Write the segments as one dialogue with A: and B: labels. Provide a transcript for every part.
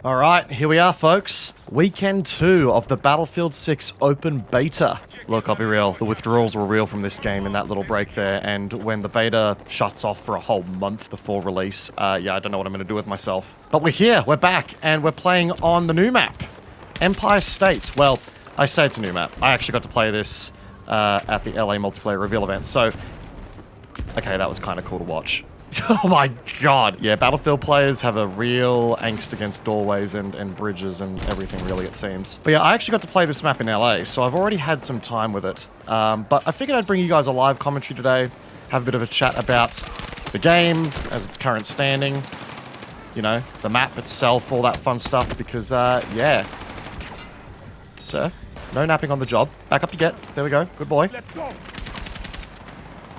A: Alright, here we are, folks. Weekend 2 of the Battlefield 6 open beta. Look, I'll be real, the withdrawals were real from this game in that little break there, and when the beta shuts off for a whole month before release, yeah, I don't know what I'm going to do with myself. But we're here, we're back, and we're playing on the new map, Empire State. Well, I say it's a new map. I actually got to play this at the LA multiplayer reveal event, so... Okay, that was kind of cool to watch. Oh my god! Yeah, Battlefield players have a real angst against doorways and bridges and everything, really, it seems. But yeah, I actually got to play this map in LA, so I've already had some time with it. But I figured I'd bring you guys a live commentary today, have a bit of a chat about the game as its current standing, you know, the map itself, all that fun stuff, because, yeah. Sir, no napping on the job. Back up you get. There we go. Good boy.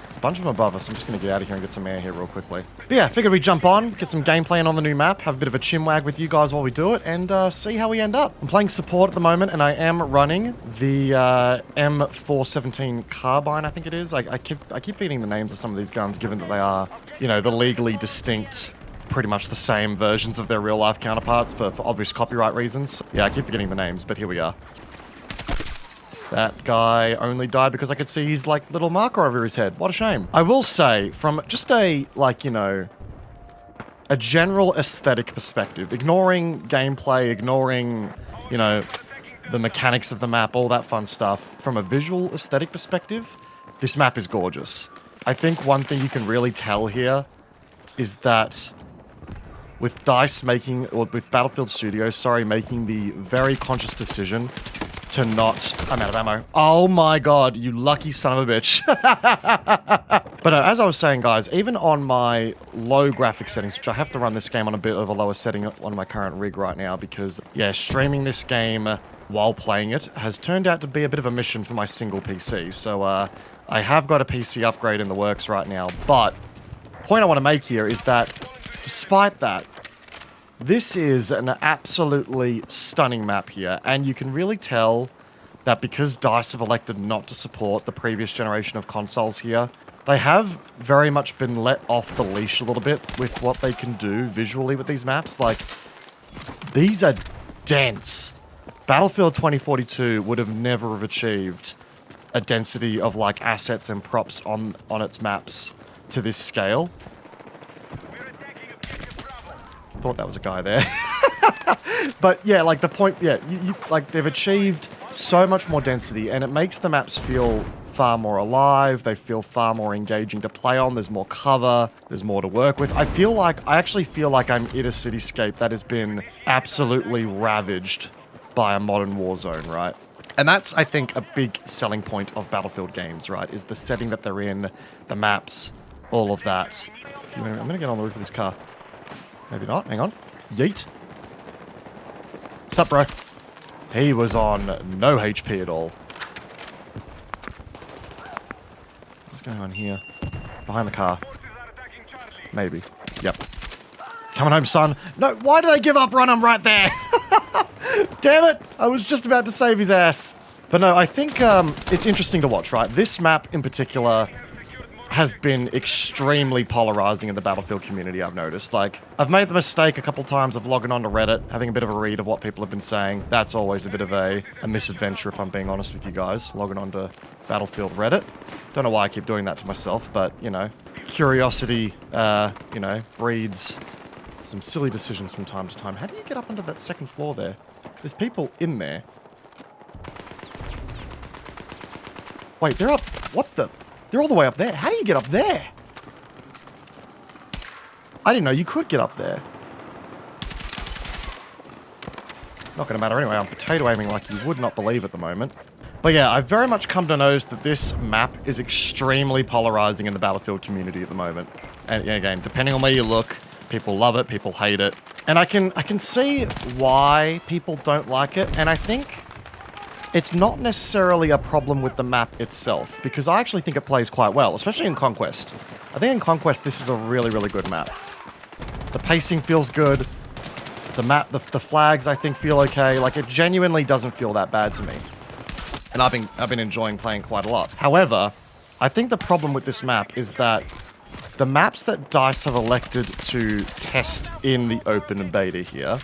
A: A bunch of them above us. I'm just going to get out of here and get some air here real quickly. But yeah, figured we'd jump on, get some gameplay in on the new map, have a bit of a chinwag with you guys while we do it, and see how we end up. I'm playing support at the moment, and I am running the M417 carbine, I think it is. I keep feeding the names of some of these guns, given that they are, you know, the legally distinct, pretty much the same versions of their real-life counterparts for obvious copyright reasons. Yeah, I keep forgetting the names, but here we are. That guy only died because I could see his, like, little marker over his head. What a shame. I will say, from just a, like, you know, a general aesthetic perspective, ignoring gameplay, ignoring, you know, the mechanics of the map, all that fun stuff, from a visual aesthetic perspective, this map is gorgeous. I think one thing you can really tell here is that with DICE making, or with Battlefield Studios, sorry, making the very conscious decision to not... I'm out of ammo. Oh my god, you lucky son of a bitch. But as I was saying, guys, even on my low graphic settings, which I have to run this game on a bit of a lower setting on my current rig right now, because, yeah, streaming this game while playing it has turned out to be a bit of a mission for my single PC. So, I have got a PC upgrade in the works right now, but the point I want to make here is that, despite that, this is an absolutely stunning map here, and you can really tell that because DICE have elected not to support the previous generation of consoles here, they have very much been let off the leash a little bit with what they can do visually with these maps. Like, these are dense. Battlefield 2042 would have never have achieved a density of, like, assets and props on its maps to this scale. Thought that was a guy there. But yeah, like the point, yeah, like they've achieved so much more density, and it makes the maps feel far more alive. They feel far more engaging to play on. There's more cover. There's more to work with. I actually feel like I'm in a cityscape that has been absolutely ravaged by a modern war zone, right? And that's, I think, a big selling point of Battlefield games, right? Is the setting that they're in, the maps, all of that. I'm gonna get on the roof of this car. Maybe not. Hang on. Yeet. What's up, bro? He was on no HP at all. What's going on here? Behind the car. Maybe. Yep. Coming home, son. No, why did they give up? Run, I'm right there. Damn it. I was just about to save his ass. But no, I think it's interesting to watch, right? This map in particular has been extremely polarizing in the Battlefield community, I've noticed. Like, I've made the mistake a couple times of logging on to Reddit, having a bit of a read of what people have been saying. That's always a bit of a misadventure, if I'm being honest with you guys, logging on to Battlefield Reddit. Don't know why I keep doing that to myself, but, you know, curiosity, you know, breeds some silly decisions from time to time. How do you get up onto that second floor there? There's people in there. Wait, they're up... What the... They're all the way up there. How do you get up there? I didn't know you could get up there. Not gonna matter anyway. I'm potato aiming like you would not believe at the moment. But yeah, I've very much come to notice that this map is extremely polarizing in the Battlefield community at the moment. And yeah, again, depending on where you look, people love it, people hate it. And I can see why people don't like it, and I think it's not necessarily a problem with the map itself, because I actually think it plays quite well, especially in Conquest. I think in Conquest, this is a really, really good map. The pacing feels good. The map, the flags, I think, feel okay. Like, it genuinely doesn't feel that bad to me. And I've been enjoying playing quite a lot. However, I think the problem with this map is that the maps that DICE have elected to test in the open beta here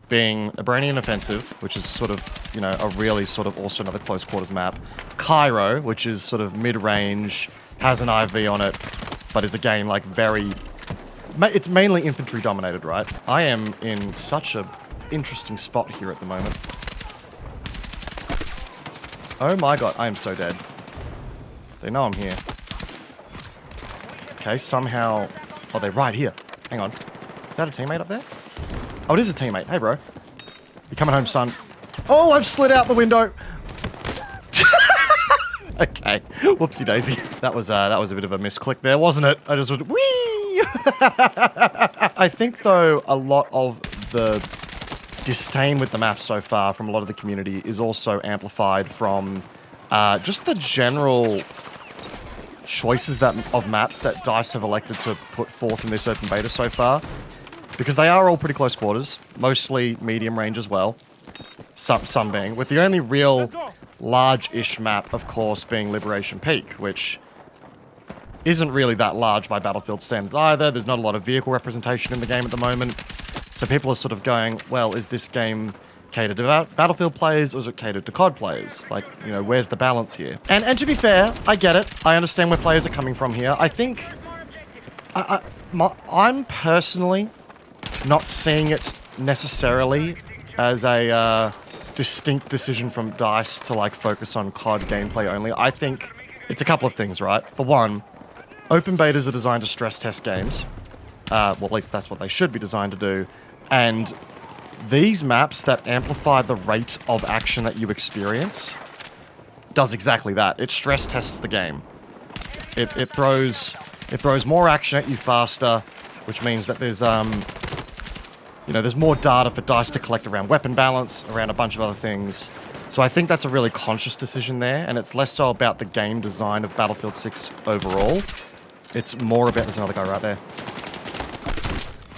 A: being Abranian Offensive, which is sort of, you know, a really sort of also another close quarters map. Cairo, which is sort of mid-range, has an IV on it, but is again like very... It's mainly infantry dominated, right? I am in such a interesting spot here at the moment. Oh my god, I am so dead. They know I'm here. Okay, somehow... Oh, they're right here. Hang on. Is that a teammate up there? Oh, it is a teammate. Hey, bro. You coming home, son? Oh, I've slid out the window. Okay. Whoopsie daisy. That was a bit of a misclick there, wasn't it? I just went, whee! I think, though, a lot of the disdain with the map so far from a lot of the community is also amplified from just the general choices of maps that DICE have elected to put forth in this open beta so far. Because they are all pretty close quarters, mostly medium range as well, some being, with the only real large-ish map, of course, being Liberation Peak, which isn't really that large by Battlefield standards either. There's not a lot of vehicle representation in the game at the moment, so people are sort of going, well, is this game catered to Battlefield players, or is it catered to COD players? Like, you know, where's the balance here? And to be fair, I get it. I understand where players are coming from here. I think I'm personally not seeing it necessarily as a distinct decision from DICE to like focus on COD gameplay only. I think it's a couple of things, right? For one, open betas are designed to stress test games. Well, at least that's what they should be designed to do. And these maps that amplify the rate of action that you experience does exactly that. It stress tests the game. It throws more action at you faster, which means that there's you know, there's more data for DICE to collect around weapon balance, around a bunch of other things. So I think that's a really conscious decision there, and it's less so about the game design of Battlefield 6 overall. It's more about... There's another guy right there.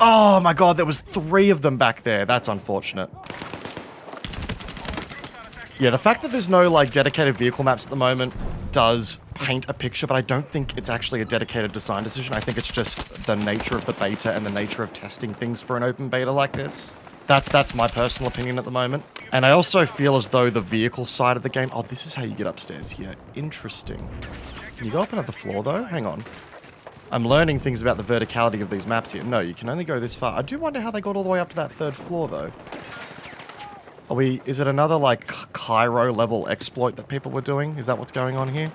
A: Oh my god, there was 3 of them back there. That's unfortunate. Yeah, the fact that there's no, like, dedicated vehicle maps at the moment does paint a picture, but I don't think it's actually a dedicated design decision. I think it's just the nature of the beta and the nature of testing things for an open beta like this. That's my personal opinion at the moment. And I also feel as though the vehicle side of the game... Oh, this is how you get upstairs here. Interesting. Can you go up another floor, though? Hang on. I'm learning things about the verticality of these maps here. No, you can only go this far. I do wonder how they got all the way up to that 3rd floor, though. Are we... Is it another, like, Cairo level exploit that people were doing? Is that what's going on here?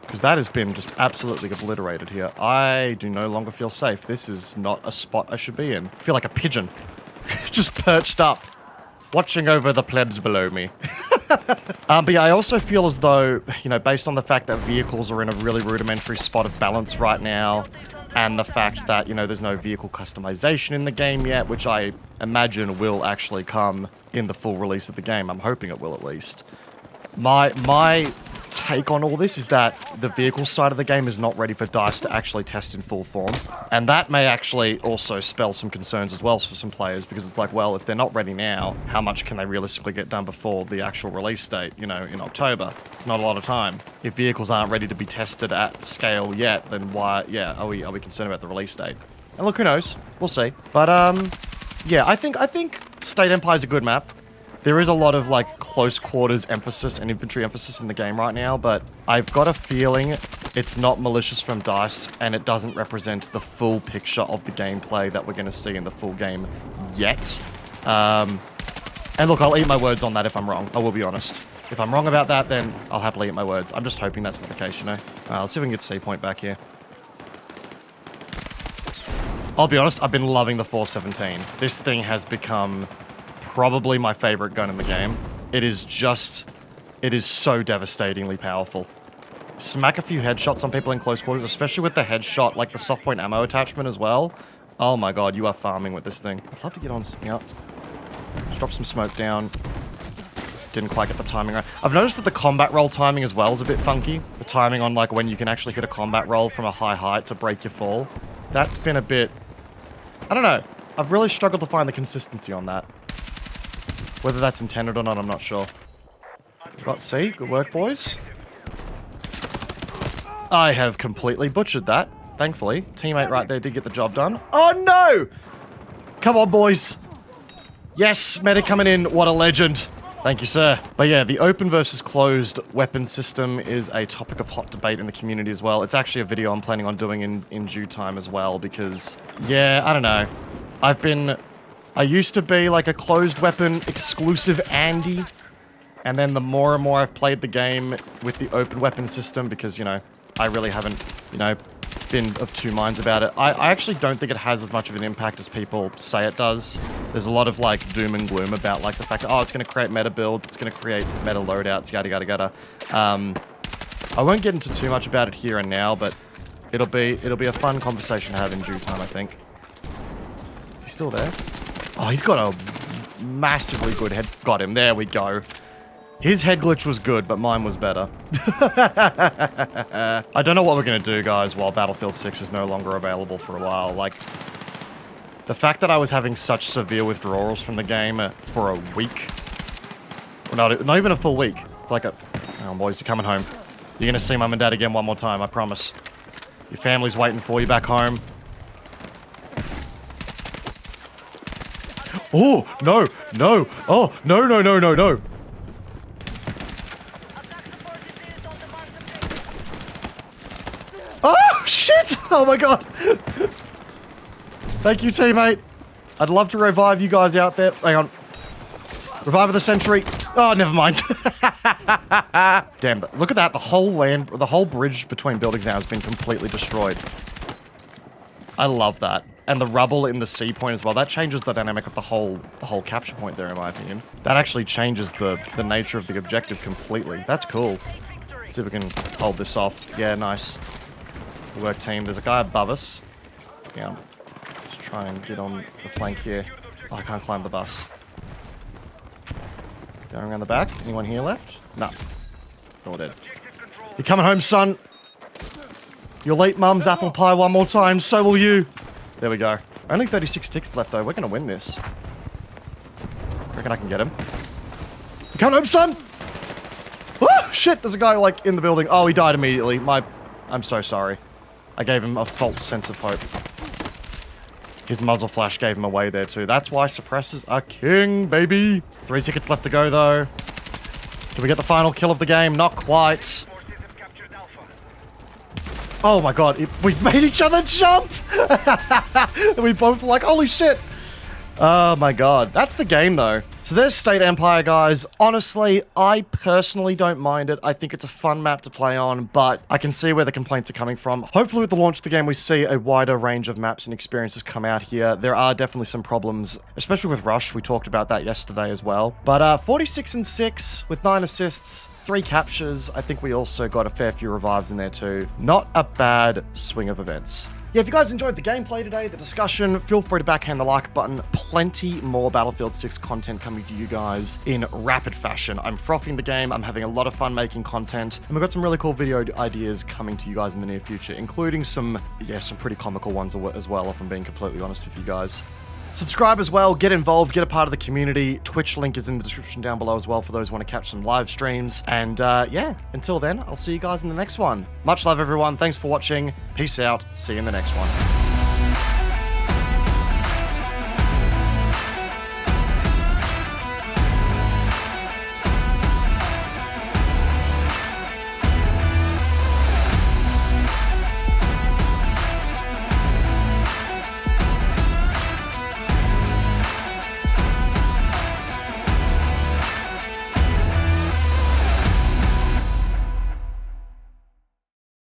A: Because that has been just absolutely obliterated here. I do no longer feel safe. This is not a spot I should be in. I feel like a pigeon. Just perched up. Watching over the plebs below me. But yeah, I also feel as though, you know, based on the fact that vehicles are in a really rudimentary spot of balance right now, and the fact that, you know, there's no vehicle customization in the game yet, which I imagine will actually come in the full release of the game. I'm hoping it will, at least. My take on all this is that the vehicle side of the game is not ready for DICE to actually test in full form. And that may actually also spell some concerns as well for some players, because it's like, well, if they're not ready now, how much can they realistically get done before the actual release date, you know, in October? It's not a lot of time. If vehicles aren't ready to be tested at scale yet, then why, yeah, are we concerned about the release date? And look, who knows? We'll see. But, yeah, I think State Empire is a good map. There is a lot of, like, close quarters emphasis and infantry emphasis in the game right now, but I've got a feeling it's not malicious from DICE, and it doesn't represent the full picture of the gameplay that we're going to see in the full game yet. And look, I'll eat my words on that if I'm wrong. I will be honest. If I'm wrong about that, then I'll happily eat my words. I'm just hoping that's not the case, you know? Let's see if we can get C point back here. I'll be honest, I've been loving the 417. This thing has become... probably my favorite gun in the game. It is so devastatingly powerful. Smack a few headshots on people in close quarters, especially with the headshot, like the soft point ammo attachment as well. Oh my god, you are farming with this thing. I'd love to get on something up. Just drop some smoke down. Didn't quite get the timing right. I've noticed that the combat roll timing as well is a bit funky. The timing on like when you can actually hit a combat roll from a high height to break your fall. That's been a bit... I don't know. I've really struggled to find the consistency on that. Whether that's intended or not, I'm not sure. Got C. Good work, boys. I have completely butchered that, thankfully. Teammate right there did get the job done. Oh, no! Come on, boys. Yes, medic coming in. What a legend. Thank you, sir. But yeah, the open versus closed weapon system is a topic of hot debate in the community as well. It's actually a video I'm planning on doing in due time as well because, yeah, I don't know. I used to be like a closed weapon exclusive Andy. And then the more and more I've played the game with the open weapon system because, you know, I really haven't, you know, been of two minds about it. I actually don't think it has as much of an impact as people say it does. There's a lot of like doom and gloom about like the fact that, oh, it's going to create meta builds, it's going to create meta loadouts, yada yada yada. I won't get into too much about it here and now, but it'll be a fun conversation to have in due time, I think. Is he still there? Oh, he's got a massively good head. Got him. There we go. His head glitch was good, but mine was better. I don't know what we're going to do, guys, while Battlefield 6 is no longer available for a while. Like, the fact that I was having such severe withdrawals from the game for a week. Well, not even a full week. Like a... Oh, boys, you're coming home. You're going to see Mum and Dad again one more time, I promise. Your family's waiting for you back home. Oh, no, no. Oh, no, no, no, no, no. Oh, shit! Oh my god! Thank you, teammate. I'd love to revive you guys out there. Hang on. Revive of the century. Oh, never mind. Damn, look at that. The whole bridge between buildings now has been completely destroyed. I love that. And the rubble in the C point as well. That changes the dynamic of the whole capture point there, in my opinion. That actually changes the nature of the objective completely. That's cool. Let's see if we can hold this off. Yeah, nice. Good work, team. There's a guy above us. Yeah. Let's try and get on the flank here. Oh, I can't climb the bus. Going around the back. Anyone here left? No. All dead. You're coming home, son. You'll eat Mum's apple pie one more time, so will you. There we go. Only 36 ticks left, though. We're going to win this. Reckon I can get him. You coming home, son? Oh, shit. There's a guy, like, in the building. Oh, he died immediately. I'm so sorry. I gave him a false sense of hope. His muzzle flash gave him away there, too. That's why suppressors are king, baby. 3 tickets left to go, though. Do we get the final kill of the game? Not quite. Oh my god, we made each other jump! And we both were like, holy shit! Oh my god, that's the game though. So there's State Empire, guys. Honestly, I personally don't mind it. I think it's a fun map to play on, but I can see where the complaints are coming from. Hopefully with the launch of the game, we see a wider range of maps and experiences come out here. There are definitely some problems, especially with Rush. We talked about that yesterday as well. But 46 and 6 with 9 assists, 3 captures. I think we also got a fair few revives in there too. Not a bad swing of events. Yeah, if you guys enjoyed the gameplay today, the discussion, feel free to backhand the like button. Plenty more Battlefield 6 content coming to you guys in rapid fashion. I'm frothing the game, I'm having a lot of fun making content, and we've got some really cool video ideas coming to you guys in the near future, including some pretty comical ones as well, if I'm being completely honest with you guys. Subscribe as well, get involved, get a part of the community. Twitch link is in the description down below as well for those who want to catch some live streams. And yeah, until then, I'll see you guys in the next one. Much love, everyone. Thanks for watching. Peace out. See you in the next one.